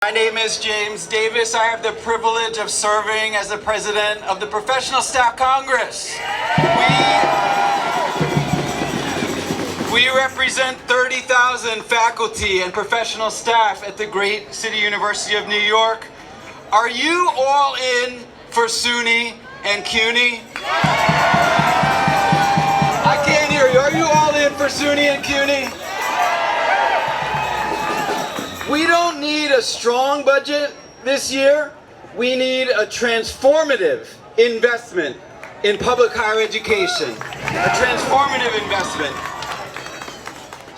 My name is James Davis. I have the privilege of serving as the president of the Professional Staff Congress. We represent 30,000 faculty and professional staff at the great City University of New York. Are you all in for SUNY and CUNY? I can't hear you. Are you all in for SUNY and CUNY? We don't need a strong budget this year. We need a transformative investment in public higher education. A transformative investment.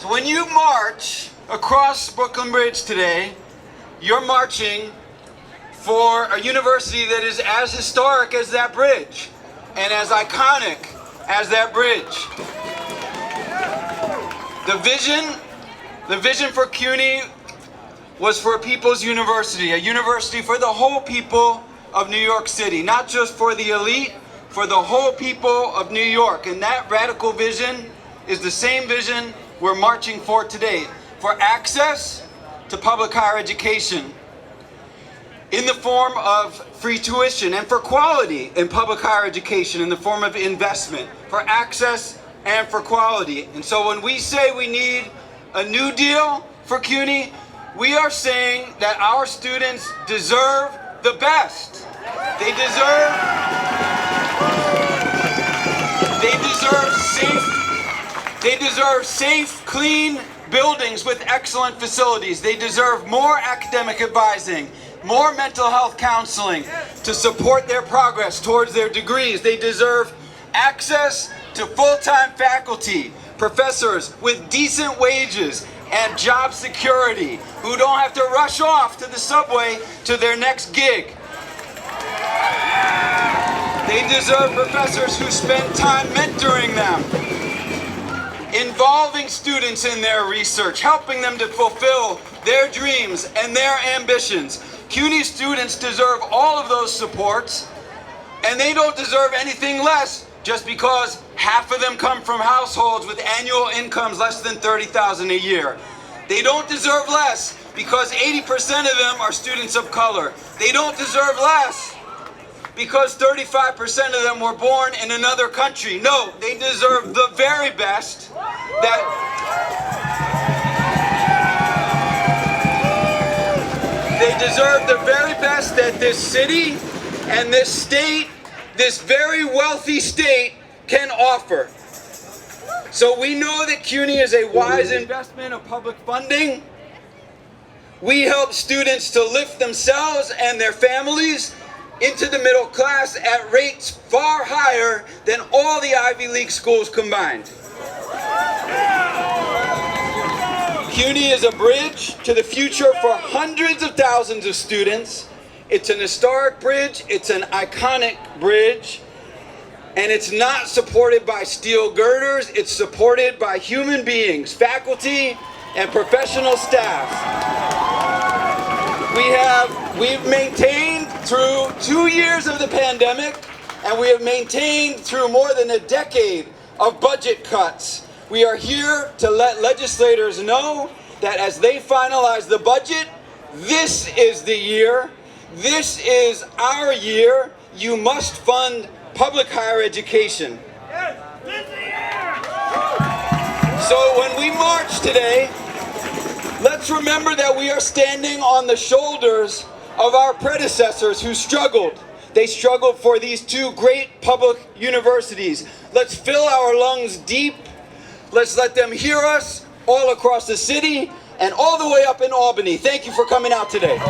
So when you march across Brooklyn Bridge today, you're marching for a university that is as historic as that bridge and as iconic as that bridge. The vision for CUNY was for a people's university, a university for the whole people of New York City, not just for the elite, for the whole people of New York. And that radical vision is the same vision we're marching for today, for access to public higher education in the form of free tuition, and for quality in public higher education in the form of investment, for access and for quality. And so when we say we need a new deal for CUNY, we are saying that our students deserve the best. They deserve safe, clean buildings with excellent facilities. They deserve more academic advising, more mental health counseling to support their progress towards their degrees. They deserve access to full-time faculty, professors with decent wages and job security, who don't have to rush off to the subway to their next gig. They deserve professors who spend time mentoring them, involving students in their research, helping them to fulfill their dreams and their ambitions. CUNY students deserve all of those supports, and they don't deserve anything less just because half of them come from households with annual incomes less than $30,000 a year. They don't deserve less because 80% of them are students of color. They don't deserve less because 35% of them were born in another country. No, they deserve the very best They deserve the very best that this city and this state, this very wealthy state, can offer. So we know that CUNY is a wise investment of public funding. We help students to lift themselves and their families into the middle class at rates far higher than all the Ivy League schools combined. CUNY is a bridge to the future for hundreds of thousands of students. It's an historic bridge, it's an iconic bridge, and it's not supported by steel girders, it's supported by human beings, faculty and professional staff. We've maintained through 2 years of the pandemic, and we have maintained through more than a decade of budget cuts. We are here to let legislators know that as they finalize the budget, this is the year, this is our year. You must fund public higher education. So when we march today, let's remember that we are standing on the shoulders of our predecessors who struggled. They struggled for these two great public universities. Let's fill our lungs deep. Let's let them hear us all across the city and all the way up in Albany. Thank you for coming out today.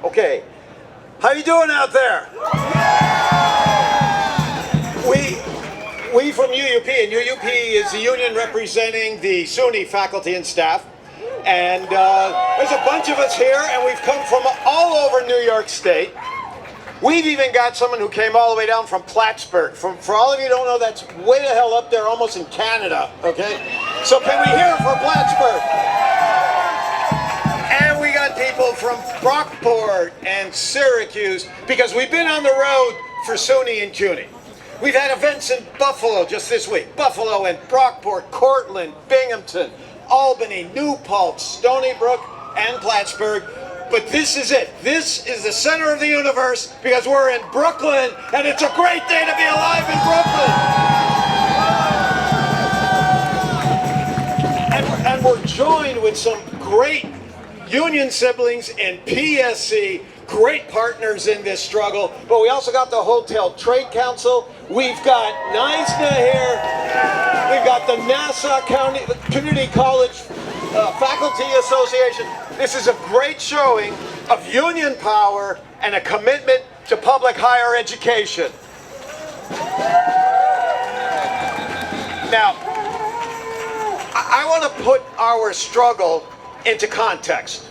Okay, how you doing out there? We from UUP, and UUP is the union representing the SUNY faculty and staff, and there's a bunch of us here, and we've come from all over New York State. We've even got someone who came all the way down from Plattsburgh. For all of you who don't know, that's way the hell up there, almost in Canada, okay? So can we hear it for Plattsburgh? And we got people from Brockport and Syracuse, because we've been on the road for SUNY and CUNY. We've had events in Buffalo just this week. Buffalo and Brockport, Cortland, Binghamton, Albany, New Paltz, Stony Brook, and Plattsburgh. But this is it. This is the center of the universe because we're in Brooklyn, and it's a great day to be alive in Brooklyn. And we're joined with some great union siblings in PSC, great partners in this struggle. But we also got the Hotel Trade Council. We've got NISNA here. We've got the Nassau County Community College Faculty Association. This is a great showing of union power and a commitment to public higher education. Now, I want to put our struggle into context.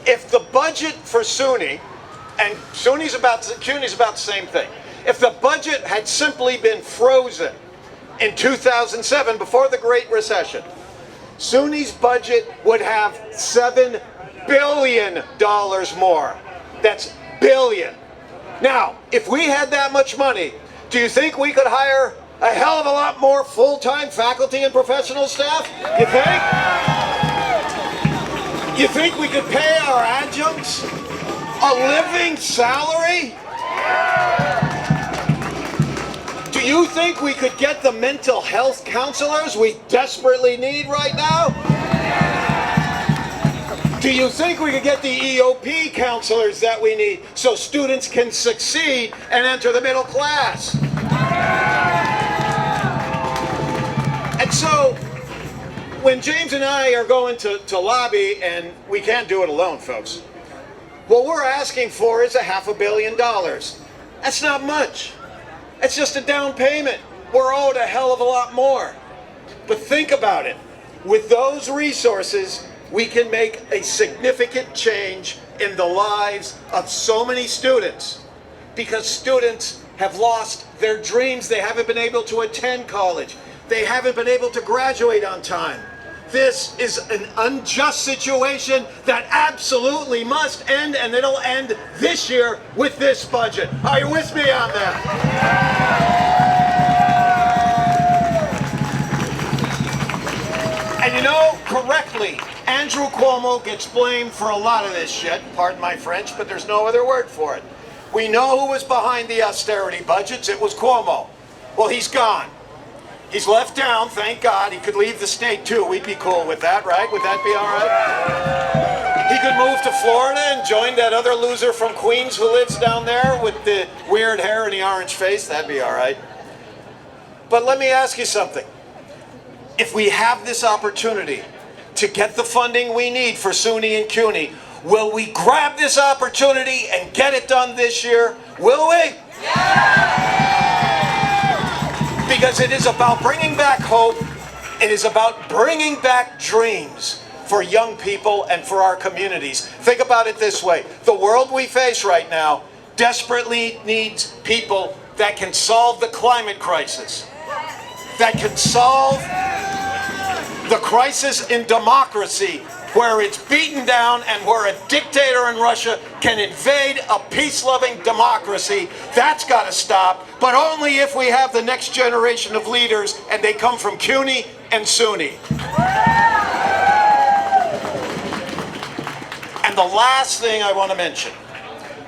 If the budget for SUNY, and CUNY's about the same thing, if the budget had simply been frozen in 2007 before the Great Recession, SUNY's budget would have $7 billion more. That's billion. Now, if we had that much money, do you think we could hire a hell of a lot more full-time faculty and professional staff? You think? You think we could pay our adjuncts a living salary? Do you think we could get the mental health counselors we desperately need right now? Do you think we could get the EOP counselors that we need so students can succeed and enter the middle class? And so, when James and I are going to lobby, and we can't do it alone, folks, what we're asking for is $500 million. That's not much. It's just a down payment. We're owed a hell of a lot more. But think about it. With those resources, we can make a significant change in the lives of so many students, because students have lost their dreams. They haven't been able to attend college. They haven't been able to graduate on time. This is an unjust situation that absolutely must end, and it'll end this year with this budget. Are you with me on that? And you know, correctly, Andrew Cuomo gets blamed for a lot of this shit. Pardon my French, but there's no other word for it. We know who was behind the austerity budgets. It was Cuomo. Well, he's gone. He's left town, thank God. He could leave the state too. We'd be cool with that, right? Would that be all right? He could move to Florida and join that other loser from Queens who lives down there with the weird hair and the orange face. That'd be all right. But let me ask you something. If we have this opportunity to get the funding we need for SUNY and CUNY, will we grab this opportunity and get it done this year? Will we? Yeah! Because it is about bringing back hope. It is about bringing back dreams for young people and for our communities. Think about it this way. The world we face right now desperately needs people that can solve the climate crisis, that can solve the crisis in democracy, where it's beaten down and where a dictator in Russia can invade a peace-loving democracy. That's got to stop, but only if we have the next generation of leaders and they come from CUNY and SUNY. And the last thing I want to mention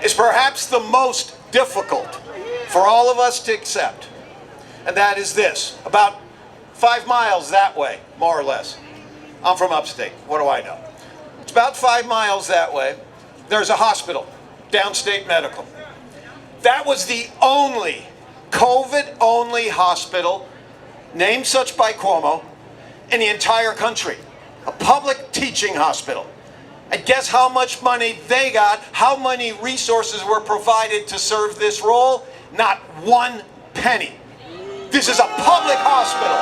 is perhaps the most difficult for all of us to accept, and that is this. About 5 miles that way, more or less. I'm from upstate. What do I know? It's about 5 miles that way. There's a hospital, Downstate Medical. That was the only COVID-only hospital, named such by Cuomo, in the entire country. A public teaching hospital. And guess how much money they got? How many resources were provided to serve this role? Not 1 penny. This is a public hospital.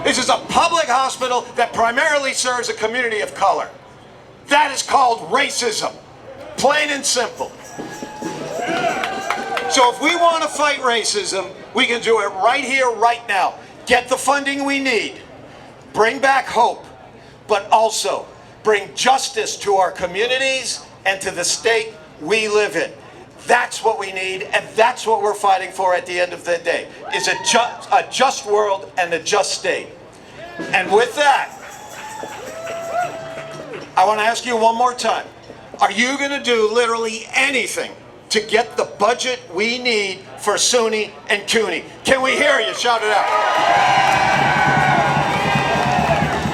This is a public hospital that primarily serves a community of color. That is called racism, plain and simple. So if we want to fight racism, we can do it right here, right now. Get the funding we need, bring back hope, but also bring justice to our communities and to the state we live in. That's what we need, and that's what we're fighting for at the end of the day, is a just world and a just state. And with that, I want to ask you one more time. Are you going to do literally anything to get the budget we need for SUNY and CUNY? Can we hear you? Shout it out.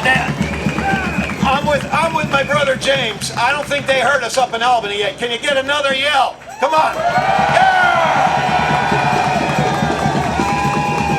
Now, I'm with my brother James. I don't think they heard us up in Albany yet. Can you get another yell? Come on. Yeah!